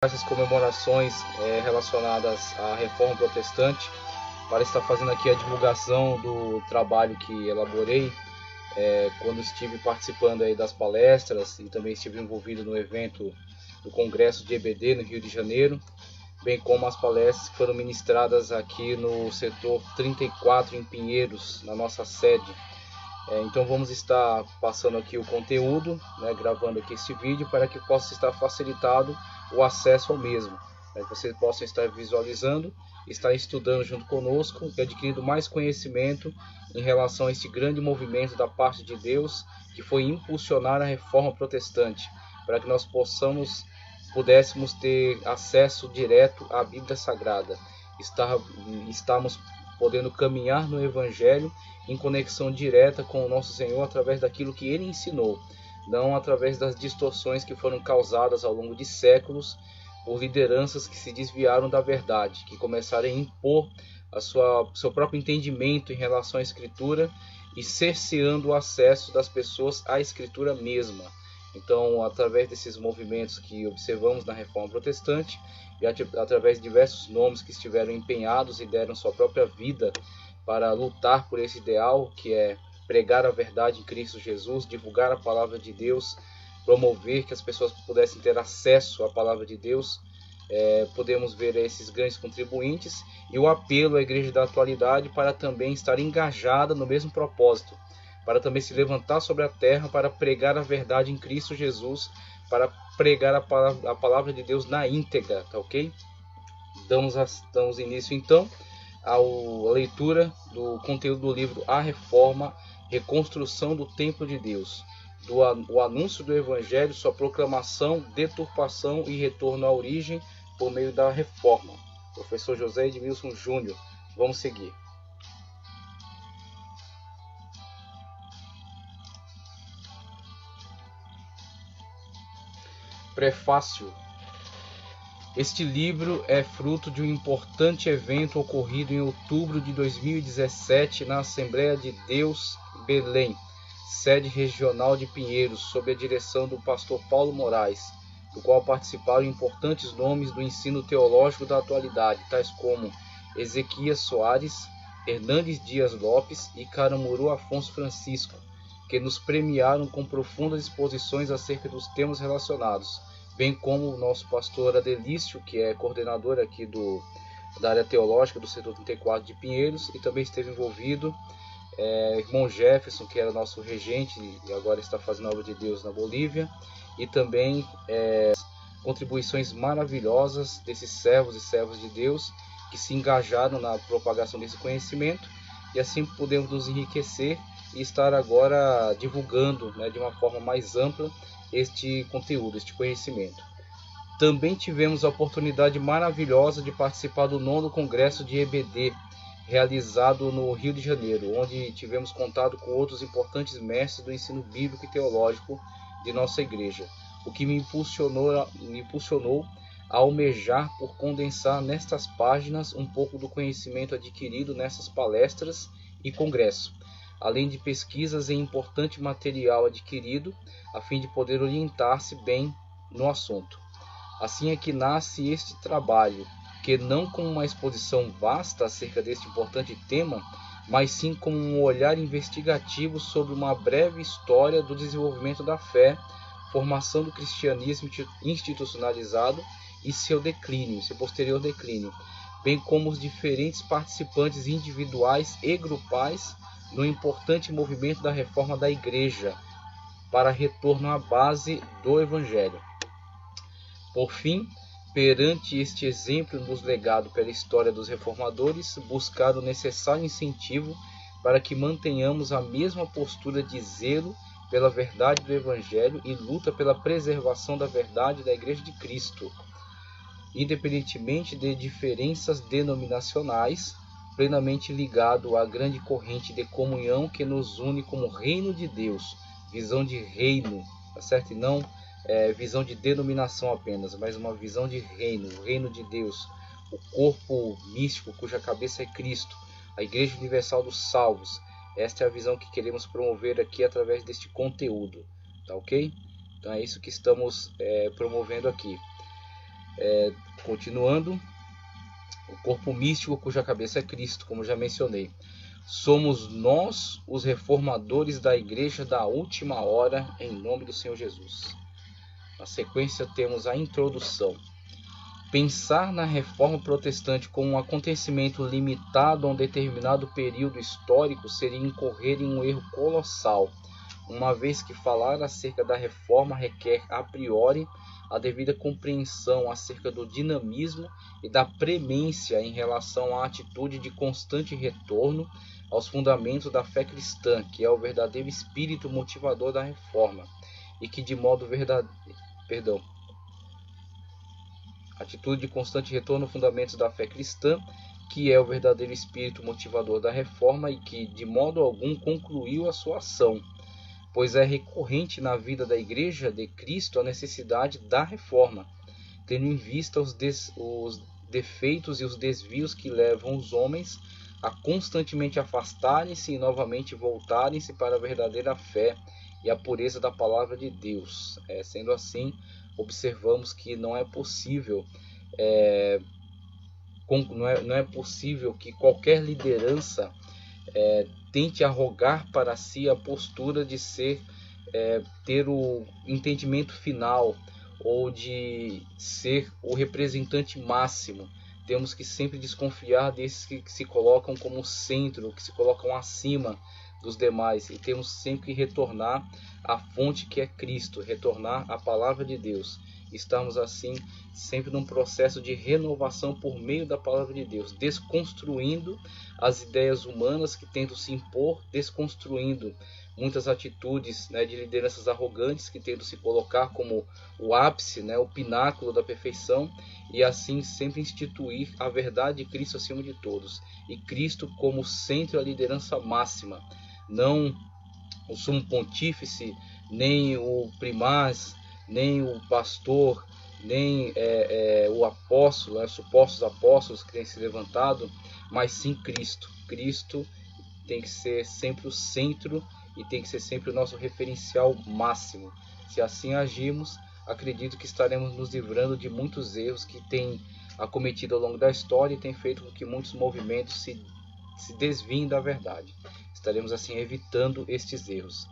essas comemorações relacionadas à Reforma Protestante, para estar fazendo aqui a divulgação do trabalho que elaborei quando estive participando aí das palestras e também estive envolvido no evento do Congresso de EBD no Rio de Janeiro, bem como as palestras que foram ministradas aqui no setor 34 em Pinheiros, na nossa sede. Então vamos estar passando aqui o conteúdo, gravando aqui esse vídeo para que possa estar facilitado o acesso ao mesmo, para que vocês possam estar visualizando, estar estudando junto conosco e adquirindo mais conhecimento em relação a este grande movimento da parte de Deus que foi impulsionar a Reforma Protestante, para que nós pudéssemos ter acesso direto à Bíblia Sagrada, estamos podendo caminhar no Evangelho em conexão direta com o nosso Senhor através daquilo que Ele ensinou, não através das distorções que foram causadas ao longo de séculos por lideranças que se desviaram da verdade, que começaram a impor seu próprio entendimento em relação à Escritura e cerceando o acesso das pessoas à Escritura mesma. Então, através desses movimentos que observamos na Reforma Protestante e através de diversos nomes que estiveram empenhados e deram sua própria vida para lutar por esse ideal, que é pregar a verdade em Cristo Jesus, divulgar a palavra de Deus, promover que as pessoas pudessem ter acesso à palavra de Deus, podemos ver esses grandes contribuintes e o apelo à igreja da atualidade para também estar engajada no mesmo propósito, para também se levantar sobre a terra para pregar a verdade em Cristo Jesus, para pregar a palavra de Deus na íntegra, tá ok? Damos início então à leitura do conteúdo do livro A Reforma, Reconstrução do Templo de Deus, o anúncio do Evangelho, sua proclamação, deturpação e retorno à origem por meio da Reforma. Professor José Edmilson Júnior, vamos seguir. Prefácio. Este livro é fruto de um importante evento ocorrido em outubro de 2017 na Assembleia de Deus, Belém, sede regional de Pinheiros, sob a direção do pastor Paulo Moraes, do qual participaram importantes nomes do ensino teológico da atualidade, tais como Ezequias Soares, Hernandes Dias Lopes e Caramuru Afonso Francisco, que nos premiaram com profundas exposições acerca dos temas relacionados, bem como o nosso pastor Adelício, que é coordenador aqui da área teológica do setor 34 de Pinheiros, e também esteve envolvido irmão Jefferson, que era nosso regente e agora está fazendo a obra de Deus na Bolívia, e também contribuições maravilhosas desses servos e servas de Deus que se engajaram na propagação desse conhecimento, e assim podemos nos enriquecer e estar agora divulgando de uma forma mais ampla este conteúdo, este conhecimento. Também tivemos a oportunidade maravilhosa de participar do 9º Congresso de EBD, realizado no Rio de Janeiro, onde tivemos contato com outros importantes mestres do ensino bíblico e teológico de nossa igreja, o que me impulsionou a almejar por condensar nestas páginas um pouco do conhecimento adquirido nessas palestras e congresso, além de pesquisas em importante material adquirido, a fim de poder orientar-se bem no assunto. Assim é que nasce este trabalho, que não como uma exposição vasta acerca deste importante tema, mas sim como um olhar investigativo sobre uma breve história do desenvolvimento da fé, formação do cristianismo institucionalizado e seu posterior declínio, bem como os diferentes participantes individuais e grupais no importante movimento da reforma da Igreja para retorno à base do Evangelho. Por fim, perante este exemplo nos legado pela história dos reformadores, buscar o necessário incentivo para que mantenhamos a mesma postura de zelo pela verdade do Evangelho e luta pela preservação da verdade da Igreja de Cristo, independentemente de diferenças denominacionais, plenamente ligado à grande corrente de comunhão que nos une como reino de Deus, visão de reino, tá certo? E não visão de denominação apenas, mas uma visão de reino, o reino de Deus, o corpo místico cuja cabeça é Cristo, a Igreja Universal dos Salvos. Esta é a visão que queremos promover aqui através deste conteúdo, tá ok? Então é isso que estamos promovendo aqui. Continuando, o corpo místico cuja cabeça é Cristo, como já mencionei. Somos nós os reformadores da igreja da última hora, em nome do Senhor Jesus. Na sequência temos a introdução. Pensar na reforma protestante como um acontecimento limitado a um determinado período histórico seria incorrer em um erro colossal, uma vez que falar acerca da reforma requer a priori a devida compreensão acerca do dinamismo e da premência em relação à atitude de constante retorno aos fundamentos da fé cristã, que é o verdadeiro espírito motivador da reforma, e que de modo atitude de constante retorno aos fundamentos da fé cristã, que é o verdadeiro espírito motivador da reforma e que de modo algum concluiu a sua ação, pois é recorrente na vida da Igreja de Cristo a necessidade da reforma, tendo em vista os defeitos e os desvios que levam os homens a constantemente afastarem-se e novamente voltarem-se para a verdadeira fé e a pureza da palavra de Deus. Sendo assim, observamos que não é possível que qualquer liderança tente arrogar para si a postura de ter o entendimento final ou de ser o representante máximo. Temos que sempre desconfiar desses que se colocam como centro, que se colocam acima dos demais, e temos sempre que retornar à fonte que é Cristo, retornar à palavra de Deus. Estamos assim sempre num processo de renovação por meio da palavra de Deus, desconstruindo as ideias humanas que tentam se impor, desconstruindo muitas atitudes de lideranças arrogantes que tentam se colocar como o ápice, o pináculo da perfeição, e assim sempre instituir a verdade de Cristo acima de todos, e Cristo como centro da liderança máxima, não o sumo pontífice, nem o primaz, nem o pastor, nem o apóstolo, supostos apóstolos que têm se levantado, mas sim Cristo. Cristo tem que ser sempre o centro e tem que ser sempre o nosso referencial máximo. Se assim agirmos, acredito que estaremos nos livrando de muitos erros que têm acometido ao longo da história e tem feito com que muitos movimentos se desviem da verdade. Estaremos assim evitando estes erros.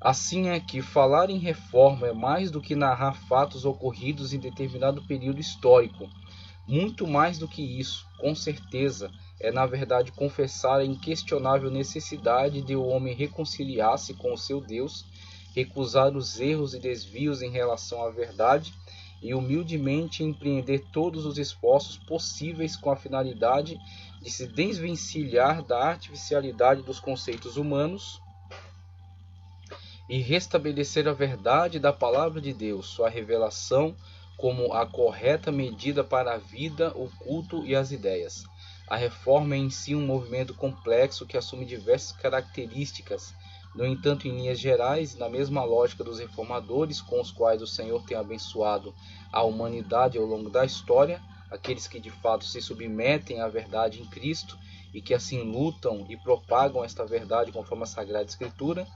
Assim é que falar em reforma é mais do que narrar fatos ocorridos em determinado período histórico. Muito mais do que isso, com certeza, é na verdade confessar a inquestionável necessidade de o homem reconciliar-se com o seu Deus, recusar os erros e desvios em relação à verdade e humildemente empreender todos os esforços possíveis com a finalidade de se desvencilhar da artificialidade dos conceitos humanos e restabelecer a verdade da palavra de Deus, sua revelação como a correta medida para a vida, o culto e as ideias. A reforma é em si um movimento complexo que assume diversas características. No entanto, em linhas gerais, na mesma lógica dos reformadores com os quais o Senhor tem abençoado a humanidade ao longo da história, aqueles que de fato se submetem à verdade em Cristo e que assim lutam e propagam esta verdade conforme a Sagrada Escritura,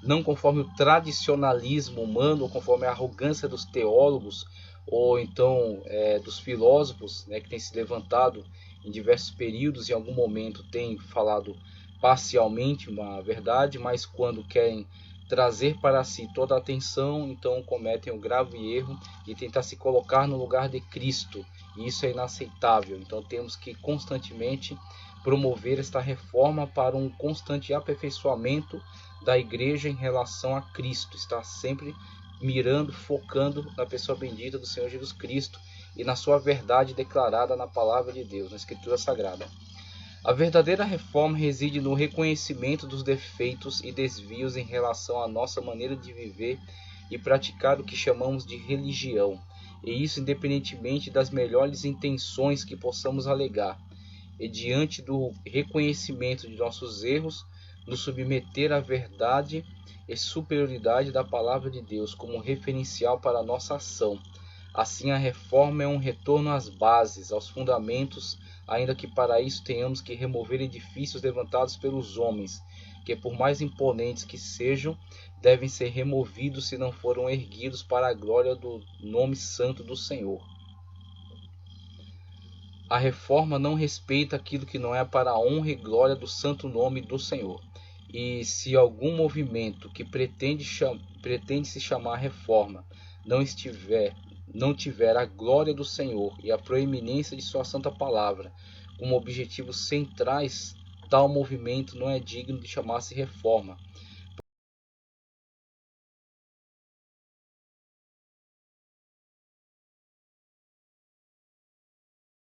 não conforme o tradicionalismo humano ou conforme a arrogância dos teólogos ou então dos filósofos, que têm se levantado em diversos períodos e em algum momento têm falado parcialmente uma verdade, mas quando querem trazer para si toda a atenção, então cometem o grave erro de tentar se colocar no lugar de Cristo, e isso é inaceitável. Então temos que constantemente promover esta reforma para um constante aperfeiçoamento da igreja em relação a Cristo, estar sempre mirando, focando na pessoa bendita do Senhor Jesus Cristo e na sua verdade declarada na palavra de Deus, na Escritura Sagrada. A verdadeira reforma reside no reconhecimento dos defeitos e desvios em relação à nossa maneira de viver e praticar o que chamamos de religião, e isso independentemente das melhores intenções que possamos alegar, e diante do reconhecimento de nossos erros, nos submeter à verdade e superioridade da palavra de Deus como referencial para a nossa ação. Assim, a reforma é um retorno às bases, aos fundamentos, ainda que para isso tenhamos que remover edifícios levantados pelos homens, que por mais imponentes que sejam, devem ser removidos se não foram erguidos para a glória do nome santo do Senhor. A reforma não respeita aquilo que não é para a honra e glória do santo nome do Senhor. E se algum movimento que pretende se chamar reforma não tiver a glória do Senhor e a proeminência de sua santa palavra como objetivos centrais, tal movimento não é digno de chamar-se reforma,